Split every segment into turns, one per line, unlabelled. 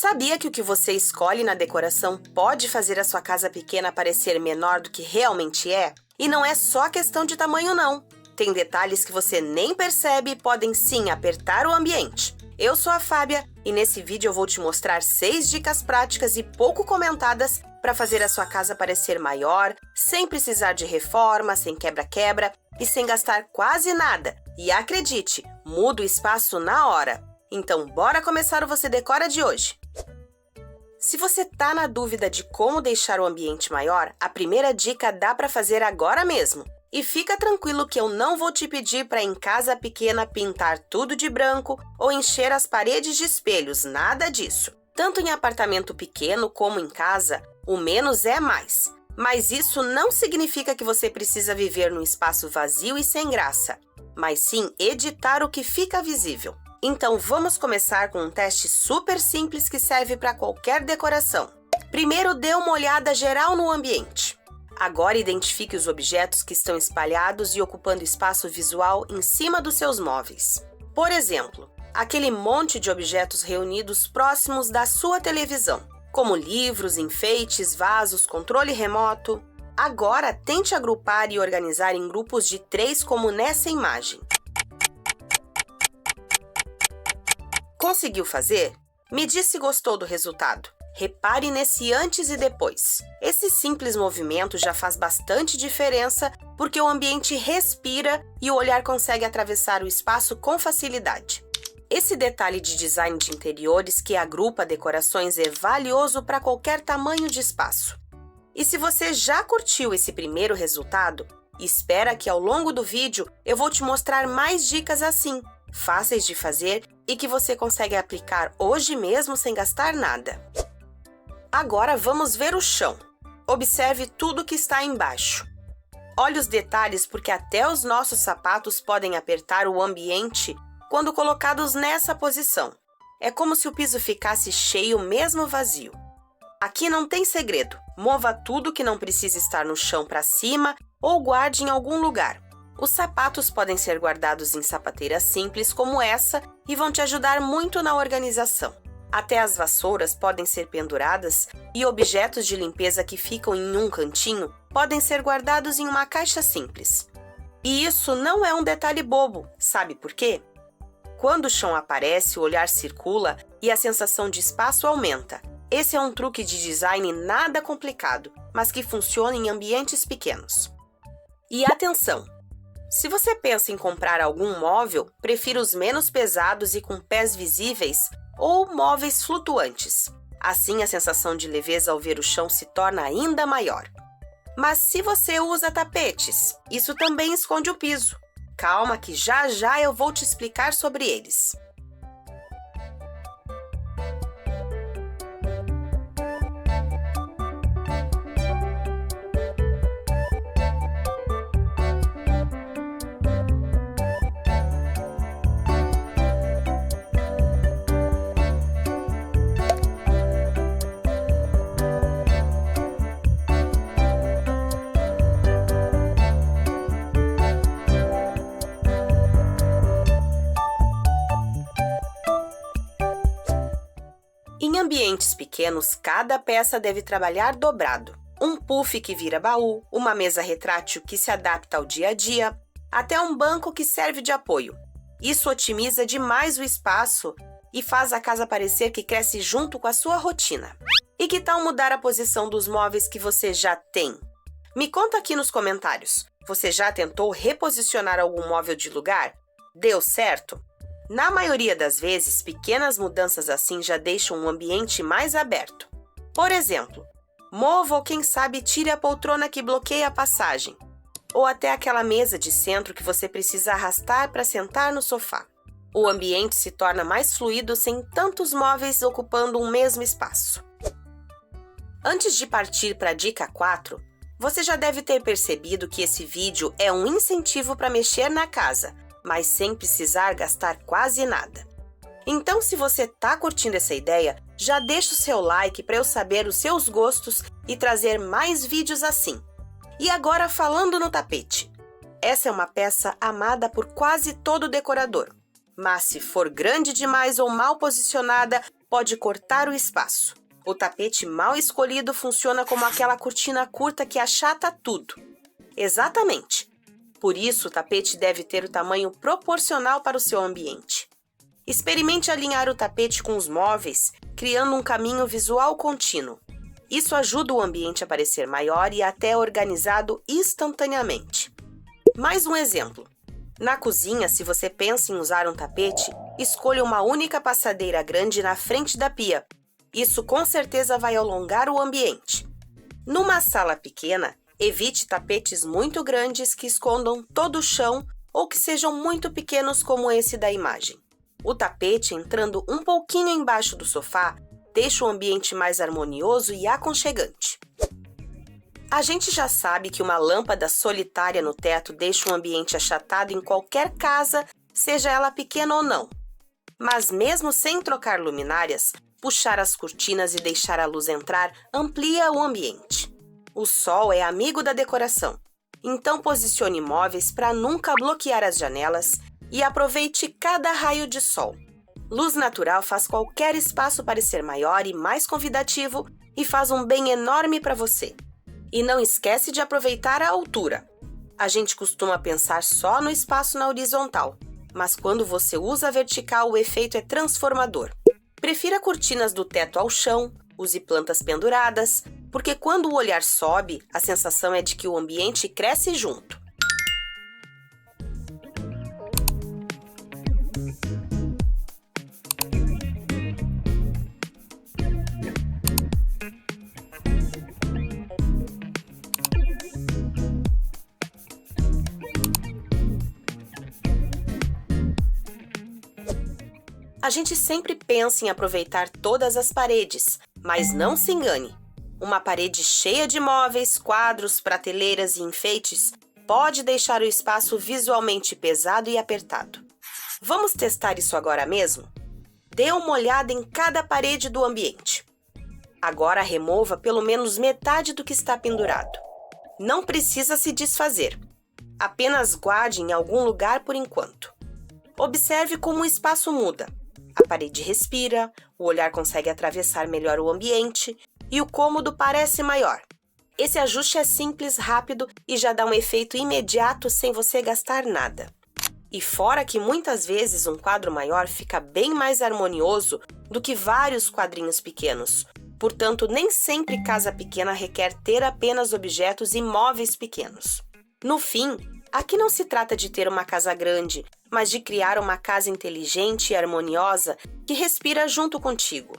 Sabia que o que você escolhe na decoração pode fazer a sua casa pequena parecer menor do que realmente é? E não é só questão de tamanho, não. Tem detalhes que você nem percebe e podem sim apertar o ambiente. Eu sou a Fábia e nesse vídeo eu vou te mostrar 6 dicas práticas e pouco comentadas para fazer a sua casa parecer maior, sem precisar de reforma, sem quebra-quebra e sem gastar quase nada. E acredite, muda o espaço na hora. Então, bora começar o Você Decora de hoje! Se você tá na dúvida de como deixar o ambiente maior, a primeira dica dá para fazer agora mesmo. E fica tranquilo que eu não vou te pedir para em casa pequena pintar tudo de branco ou encher as paredes de espelhos, nada disso. Tanto em apartamento pequeno como em casa, o menos é mais. Mas isso não significa que você precisa viver num espaço vazio e sem graça, mas sim editar o que fica visível. Então vamos começar com um teste super simples que serve para qualquer decoração. Primeiro, dê uma olhada geral no ambiente. Agora identifique os objetos que estão espalhados e ocupando espaço visual em cima dos seus móveis. Por exemplo, aquele monte de objetos reunidos próximos da sua televisão, como livros, enfeites, vasos, controle remoto. Agora tente agrupar e organizar em grupos de 3 como nessa imagem. Conseguiu fazer? Me diz se gostou do resultado. Repare nesse antes e depois. Esse simples movimento já faz bastante diferença porque o ambiente respira e o olhar consegue atravessar o espaço com facilidade. Esse detalhe de design de interiores que agrupa decorações é valioso para qualquer tamanho de espaço. E se você já curtiu esse primeiro resultado, espera que ao longo do vídeo eu vou te mostrar mais dicas assim, fáceis de fazer e que você consegue aplicar hoje mesmo sem gastar nada. Agora vamos ver o chão. Observe tudo que está embaixo. Olhe os detalhes porque até os nossos sapatos podem apertar o ambiente quando colocados nessa posição. É como se o piso ficasse cheio mesmo vazio. Aqui não tem segredo. Mova tudo que não precisa estar no chão para cima ou guarde em algum lugar. Os sapatos podem ser guardados em sapateiras simples como essa e vão te ajudar muito na organização. Até as vassouras podem ser penduradas e objetos de limpeza que ficam em um cantinho podem ser guardados em uma caixa simples. E isso não é um detalhe bobo, sabe por quê? Quando o chão aparece, o olhar circula e a sensação de espaço aumenta. Esse é um truque de design nada complicado, mas que funciona em ambientes pequenos. E atenção! Se você pensa em comprar algum móvel, prefira os menos pesados e com pés visíveis ou móveis flutuantes. Assim, a sensação de leveza ao ver o chão se torna ainda maior. Mas se você usa tapetes, isso também esconde o piso. Calma que já já eu vou te explicar sobre eles. Em ambientes pequenos, cada peça deve trabalhar dobrado. Um puff que vira baú, uma mesa retrátil que se adapta ao dia a dia, até um banco que serve de apoio. Isso otimiza demais o espaço e faz a casa parecer que cresce junto com a sua rotina. E que tal mudar a posição dos móveis que você já tem? Me conta aqui nos comentários. Você já tentou reposicionar algum móvel de lugar? Deu certo? Na maioria das vezes, pequenas mudanças assim já deixam um ambiente mais aberto. Por exemplo, mova ou quem sabe tire a poltrona que bloqueia a passagem, ou até aquela mesa de centro que você precisa arrastar para sentar no sofá. O ambiente se torna mais fluido sem tantos móveis ocupando um mesmo espaço. Antes de partir para a dica 4, você já deve ter percebido que esse vídeo é um incentivo para mexer na casa, mas sem precisar gastar quase nada. Então, se você está curtindo essa ideia, já deixa o seu like para eu saber os seus gostos e trazer mais vídeos assim. E agora falando no tapete. Essa é uma peça amada por quase todo decorador. Mas se for grande demais ou mal posicionada, pode cortar o espaço. O tapete mal escolhido funciona como aquela cortina curta que achata tudo. Exatamente. Por isso, o tapete deve ter o tamanho proporcional para o seu ambiente. Experimente alinhar o tapete com os móveis, criando um caminho visual contínuo. Isso ajuda o ambiente a parecer maior e até organizado instantaneamente. Mais um exemplo. Na cozinha, se você pensa em usar um tapete, escolha uma única passadeira grande na frente da pia. Isso com certeza vai alongar o ambiente. Numa sala pequena, evite tapetes muito grandes que escondam todo o chão ou que sejam muito pequenos como esse da imagem. O tapete entrando um pouquinho embaixo do sofá deixa o ambiente mais harmonioso e aconchegante. A gente já sabe que uma lâmpada solitária no teto deixa um ambiente achatado em qualquer casa, seja ela pequena ou não. Mas mesmo sem trocar luminárias, puxar as cortinas e deixar a luz entrar amplia o ambiente. O sol é amigo da decoração, então posicione móveis para nunca bloquear as janelas e aproveite cada raio de sol. Luz natural faz qualquer espaço parecer maior e mais convidativo e faz um bem enorme para você. E não esquece de aproveitar a altura. A gente costuma pensar só no espaço na horizontal, mas quando você usa a vertical, o efeito é transformador. Prefira cortinas do teto ao chão, use plantas penduradas, porque quando o olhar sobe, a sensação é de que o ambiente cresce junto. A gente sempre pensa em aproveitar todas as paredes, mas não se engane. Uma parede cheia de móveis, quadros, prateleiras e enfeites pode deixar o espaço visualmente pesado e apertado. Vamos testar isso agora mesmo? Dê uma olhada em cada parede do ambiente. Agora remova pelo menos metade do que está pendurado. Não precisa se desfazer. Apenas guarde em algum lugar por enquanto. Observe como o espaço muda. A parede respira, o olhar consegue atravessar melhor o ambiente e o cômodo parece maior. Esse ajuste é simples, rápido e já dá um efeito imediato sem você gastar nada. E fora que muitas vezes um quadro maior fica bem mais harmonioso do que vários quadrinhos pequenos. Portanto, nem sempre casa pequena requer ter apenas objetos e móveis pequenos. No fim, aqui não se trata de ter uma casa grande, mas de criar uma casa inteligente e harmoniosa que respira junto contigo.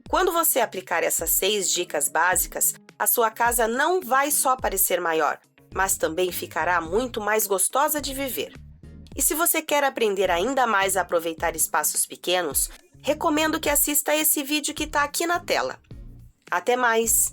Quando você aplicar essas 6 dicas básicas, a sua casa não vai só parecer maior, mas também ficará muito mais gostosa de viver. E se você quer aprender ainda mais a aproveitar espaços pequenos, recomendo que assista esse vídeo que está aqui na tela. Até mais!